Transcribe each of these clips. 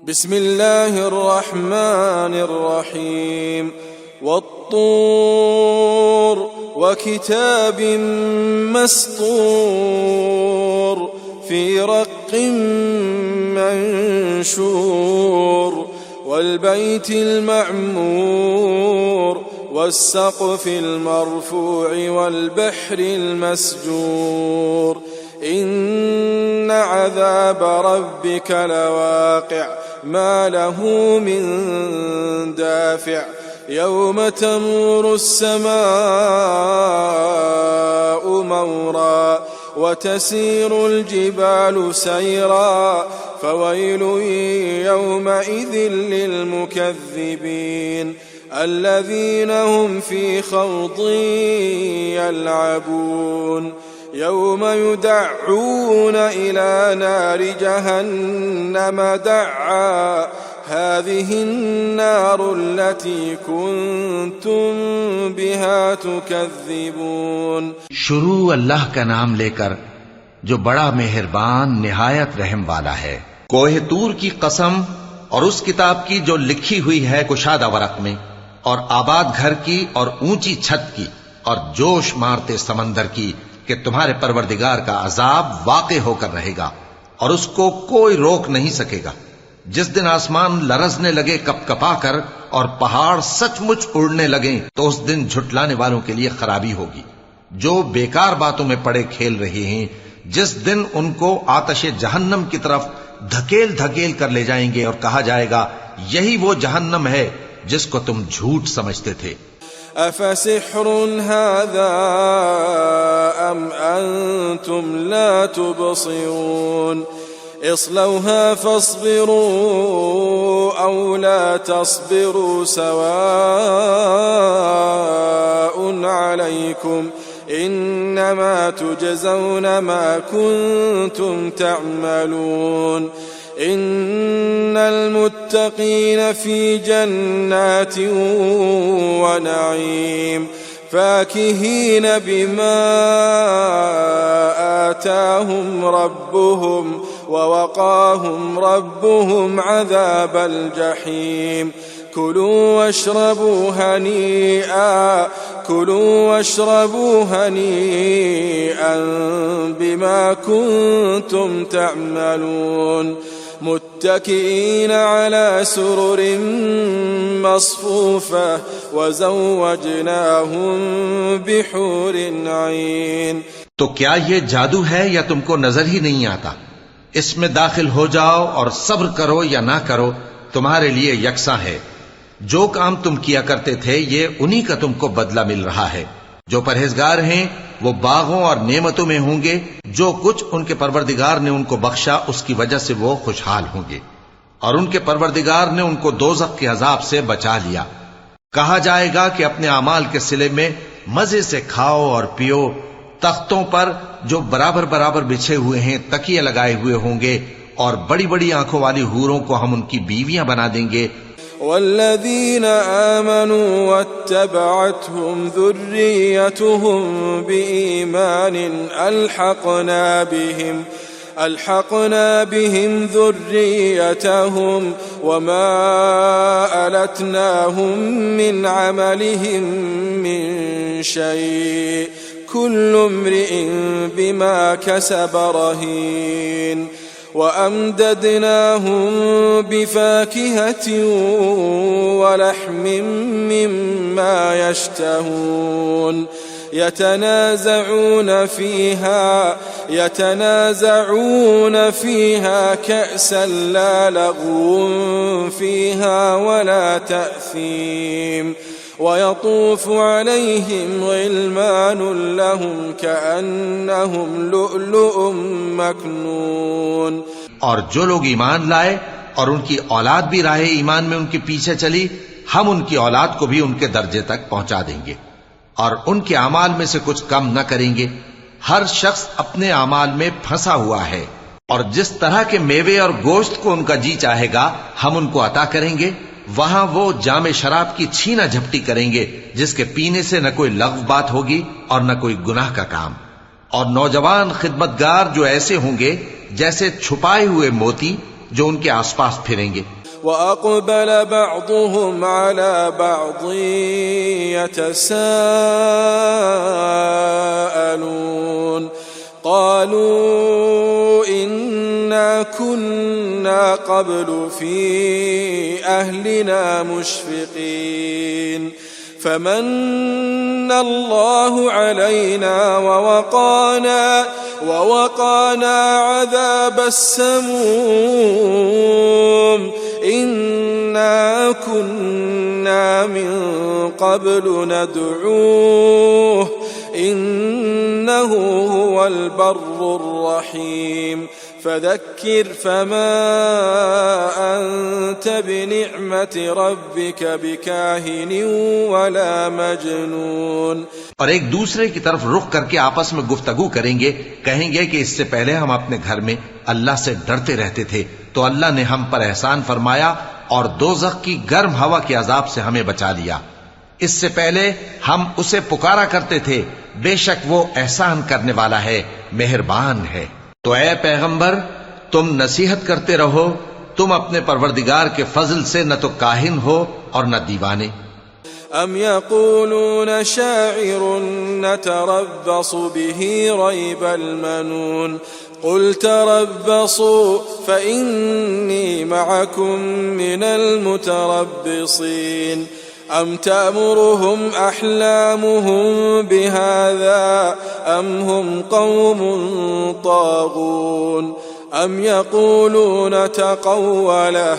बिस्मिल्लाहिर्रहमानिर्रहीम वत्तूर वकिताबिम मस्तूर फी रक्किम मंशूर वल्बैतिल मअमूर वस्सक़्फ़िल मरफ़ूअ वल्बहरिल मस्जूर इन्न अज़ाब रब्बिक लवाक़िअ मा लहू मिन दाफ़िअ यौम तमूरु अस्समाउ मौरा वतसीरुल जिबालु सैरा फवैलु यौमइज़िन लिलमुकज़्ज़िबीन الذين هم في خوض يلعبون يوم يدعون إلى نار جهنم دعا هذه النار التي كنتم بها تكذبون शुरू अल्लाह का नाम लेकर जो बड़ा मेहरबान निहायत रहम वाला है। कोहे तूर की कसम और उस किताब की जो लिखी हुई है कुशादा वरक में, और आबाद घर की और ऊंची छत की, और जोश मारते समंदर की कि तुम्हारे परवरदिगार का अजाब वाक़े होकर रहेगा और उसको कोई रोक नहीं सकेगा। जिस दिन आसमान लरजने लगे कपकपा कर और पहाड़ सचमुच उड़ने लगे, तो उस दिन झुटलाने वालों के लिए खराबी होगी जो बेकार बातों में पड़े खेल रहे हैं। जिस दिन उनको आतशे जहन्नम की तरफ धकेल धकेल कर ले जाएंगे और कहा जाएगा, यही वो जहन्नम है जिसको तुम झूठ समझते थे। अफसिह्रुन हाज़ा अम अंतुम ला तुबसिरून इस्लौहा फस्बिरू औ ला तस्बिरू सवाउन अलैकुम इन्नमा तुजज़ौन मा कुन्तुम तअमलून इन्नल मुत्तक़ीन फी जन्नातिन व नईम फाकिहीन बिमा आताहुम रब्बुहुम व वक़ाहुम रब्बुहुम अज़ाबल जहीम कुलू वश्रबू हनीअन बिमा कुन्तुम तअमलून मुत्तकिईन अला सुरुरिन मस्फूफ़ा वज़व्वजनाहुम बिहूरिन ऐन। तो क्या ये जादू है या तुमको नजर ही नहीं आता? इसमें दाखिल हो जाओ और सब्र करो या ना करो, तुम्हारे लिए यकसा है। जो काम तुम किया करते थे ये उन्हीं का तुमको बदला मिल रहा है। जो परहेजगार हैं वो बागों और नेमतों में होंगे। जो कुछ उनके परवरदिगार ने उनको बख्शा उसकी वजह से वो खुशहाल होंगे, और उनके परवरदिगार ने उनको दोज़ख के अजाब से बचा लिया। कहा जाएगा कि अपने अमाल के सिले में मजे से खाओ और पियो। तख्तों पर जो बराबर बराबर बिछे हुए हैं तकिए लगाए हुए होंगे, और बड़ी बड़ी आंखों वाली हूरों को हम उनकी बीवियां बना देंगे। वल्लज़ीन आमनू वत्तबअतहुम ज़ुर्रिय्यतुहुम बिईमानिन अल्हक़ना बिहिम ज़ुर्रिय्यतहुम वमा अलतनाहुम मिन अमलिहिम मिन शै'इन कुल्लु इम्रिइन बिमा कसब रहीन वअमददनाहुम बिफाकिहति वलहम मिम्मा यश्तहून यतनाज़ऊन फ़ीहा कअसन ला लग़्वुन फ़ीहा वला तअसीम वयतूफ़ अलैहिम ग़िलमान लहुम कअन्नहुम लुअलुअम मकनून। और जो लोग ईमान लाए और उनकी औलाद भी राहे ईमान में उनके पीछे चली, हम उनकी औलाद को भी उनके दर्जे तक पहुंचा देंगे और उनके अमाल में से कुछ कम न करेंगे। हर शख्स अपने अमाल में फंसा हुआ है, और जिस तरह के मेवे और गोश्त को उनका जी चाहेगा हम उनको अता करेंगे। वहां वो जामे शराब की छीना झपटी करेंगे जिसके पीने से न कोई लग़्व बात होगी और न कोई गुनाह का काम। और नौजवान खिदमतगार जो ऐसे होंगे जैसे छुपाए हुए मोती, जो उनके आसपास फिरेंगे। وأقبل بعضهم على بعض يتساءلون قالوا إنا كنا قبل في أهلنا مشفقين فمن الله علينا ووقانا عذاب السموم إنا كنا من قبل ندعوه إنه هو البر الرحيم فذكر فما أنت بنعمة ربك بكاهن ولا مجنون। और एक दूसरे की तरफ रुख करके आपस में गुफ्तगू करेंगे, कहेंगे कि इससे पहले हम अपने घर में अल्लाह से डरते रहते थे तो अल्लाह ने हम पर एहसान फरमाया और दोज़ख की गर्म हवा के अजाब से हमें बचा लिया। इससे पहले हम उसे पुकारा करते थे, बेशक वो एहसान करने वाला है, मेहरबान है। तो ऐ पैगंबर, तुम नसीहत करते रहो, तुम अपने परवरदिगार के फजल से न तो काहिन हो और न दीवाने। अम यक़ूलून शाइरुन नतरब्बस बिही रैबल मनून क़ुल तरब्बसू फ़इन्नी मअकुम मिनल मुतरब्बिसीन अम तअमुरुहुम अहलामुहुम बिहाज़ा अम हुम क़ौमुन ताग़ून अम यक़ूलून तक़व्वलह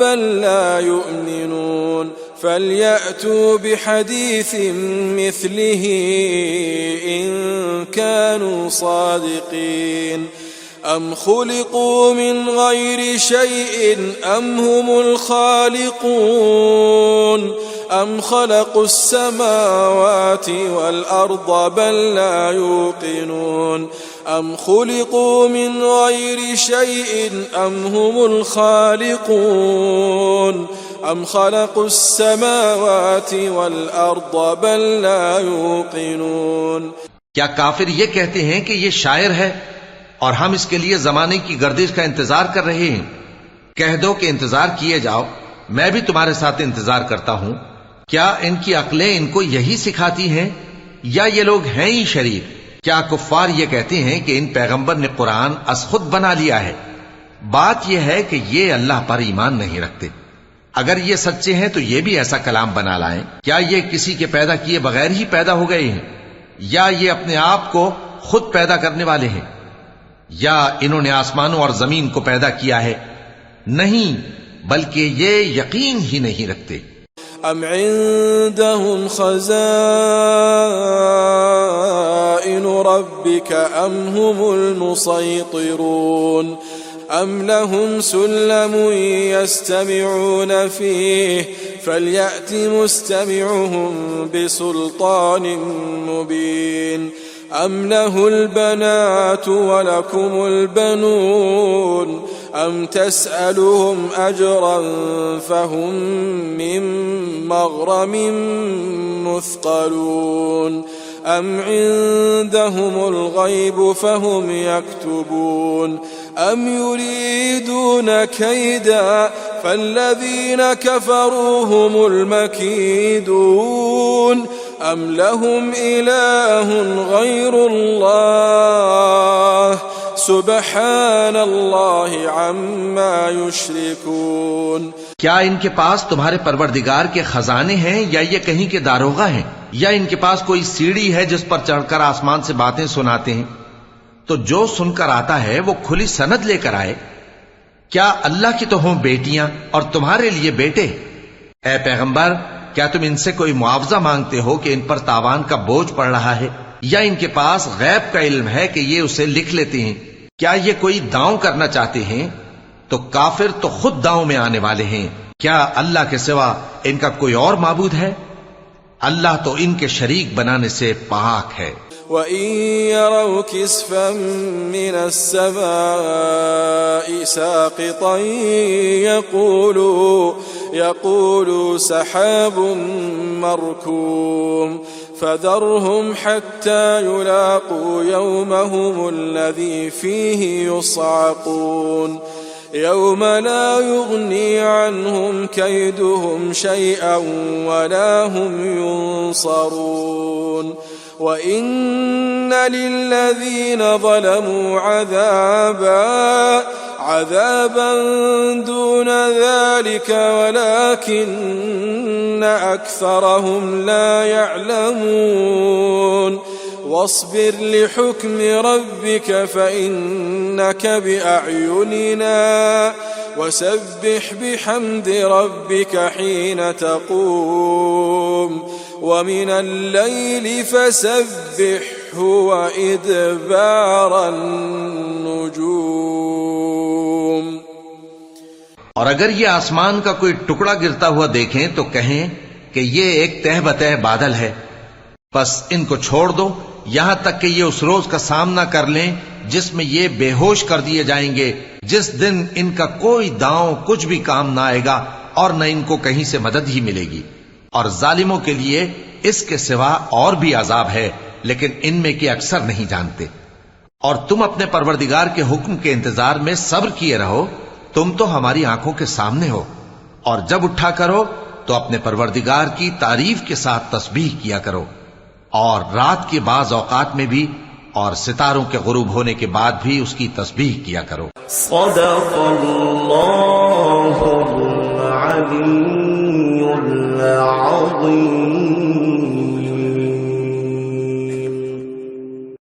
बल ला युमिनून فليأتوا بحديث مثله إن كانوا صادقين أم خلقوا من غير شيء أم هم الخالقون أم خلقوا السماوات والأرض بل لا يوقنون أم خلقوا من غير شيء أم هم الخالقون أم خلقوا السماوات والأرض بل لا يوقنون। क्या काफिर ये कहते हैं कि ये शायर है और हम इसके लिए जमाने की गर्दिश का इंतजार कर रहे हैं? कह दो कि इंतजार किए जाओ, मैं भी तुम्हारे साथ इंतजार करता हूं। क्या इनकी अक्लें इनको यही सिखाती हैं या ये लोग हैं ही शरीर? क्या कुफ्फार ये कहते हैं कि इन पैगंबर ने कुरान अस खुद बना लिया है? बात यह है कि ये अल्लाह पर ईमान नहीं रखते। अगर ये सच्चे हैं तो ये भी ऐसा कलाम बना लाएं। क्या ये किसी के पैदा किए बगैर ही पैदा हो गए हैं या ये अपने आप को खुद पैदा करने वाले हैं या इन्होंने आसमानों और जमीन को पैदा किया है? नहीं, बल्कि ये यकीन ही नहीं रखते। अम इंदहुम खज़ाइन रब्बिक अम हुमुल मुसैतिरून अम लहुम सुल्लमुन यस्तमिऊन फीह फल्यअति मुस्तमिउहुम बिसुल्तानिन मुबीन अम लहुल बनातु वलकुमुल बनून अम तस्अलुहुम अजरन फहुम मिन मग़रमिन मुस्क़लून अम इंदहुमुल ग़ैब फहुम यक्तुबून अम युरीदून कैदा फल्लज़ीन कफ़रू हुमुल मकीदून अम लहुम इलाहुन गैरुल्लाह सुब्हानल्लाहि अम्मा युश्रिकून। क्या इनके पास तुम्हारे परवरदिगार के खजाने हैं या ये कहीं के दारोगा हैं या इनके पास कोई सीढ़ी है जिस पर चढ़कर आसमान से बातें सुनाते हैं? तो जो सुनकर आता है वो खुली सनद लेकर आए। क्या अल्लाह की तो हों बेटियां और तुम्हारे लिए बेटे? ऐ पैगंबर, क्या तुम इनसे कोई मुआवजा मांगते हो कि इन पर तावान का बोझ पड़ रहा है या इनके पास गैब का इल्म है कि ये उसे लिख लेते हैं? क्या ये कोई दांव करना चाहते हैं? तो काफिर तो खुद दांव में आने वाले हैं। क्या अल्लाह के सिवा इनका कोई और माबूद है? अल्लाह तो इनके शरीक बनाने से पाक है। वइन यरौ किस्फन मिनस समाई साक़ितन यक़ूलू सहाबुम मरकूम फदरहुम हत्ता युलाक़ू यौमहुमुल्लज़ी फ़ीही युस्अक़ून يوم لا يغني عنهم كيدهم شيئا ولا هم ينصرون وإن للذين ظلموا عذابا دون ذلك ولكن أكثرهم لا يعلمون واصبر لحكم ربك فإنك بأعيننا وسبح بحمد ربك حين تقوم ومن الليل فسبحه وإدبار النجوم। और अगर ये आसमान का कोई टुकड़ा गिरता हुआ देखें तो कहें कि ये एक तह बतह बादल है, बस इनको छोड़ दो यहां तक कि ये उस रोज का सामना कर लें जिसमें ये बेहोश कर दिए जाएंगे, जिस दिन इनका कोई दांव कुछ भी काम ना आएगा और न इनको कहीं से मदद ही मिलेगी। और जालिमों के लिए इसके सिवा और भी अजाब है, लेकिन इनमें के अक्सर नहीं जानते। और तुम अपने परवरदिगार के हुक्म के इंतजार में सब्र किए रहो, तुम तो हमारी आंखों के सामने हो। और जब उठा करो तो अपने परवरदिगार की तारीफ के साथ तस्बीह किया करो, और रात के बाज औकात में भी और सितारों के गुरूब होने के बाद भी उसकी तस्बीह किया करो।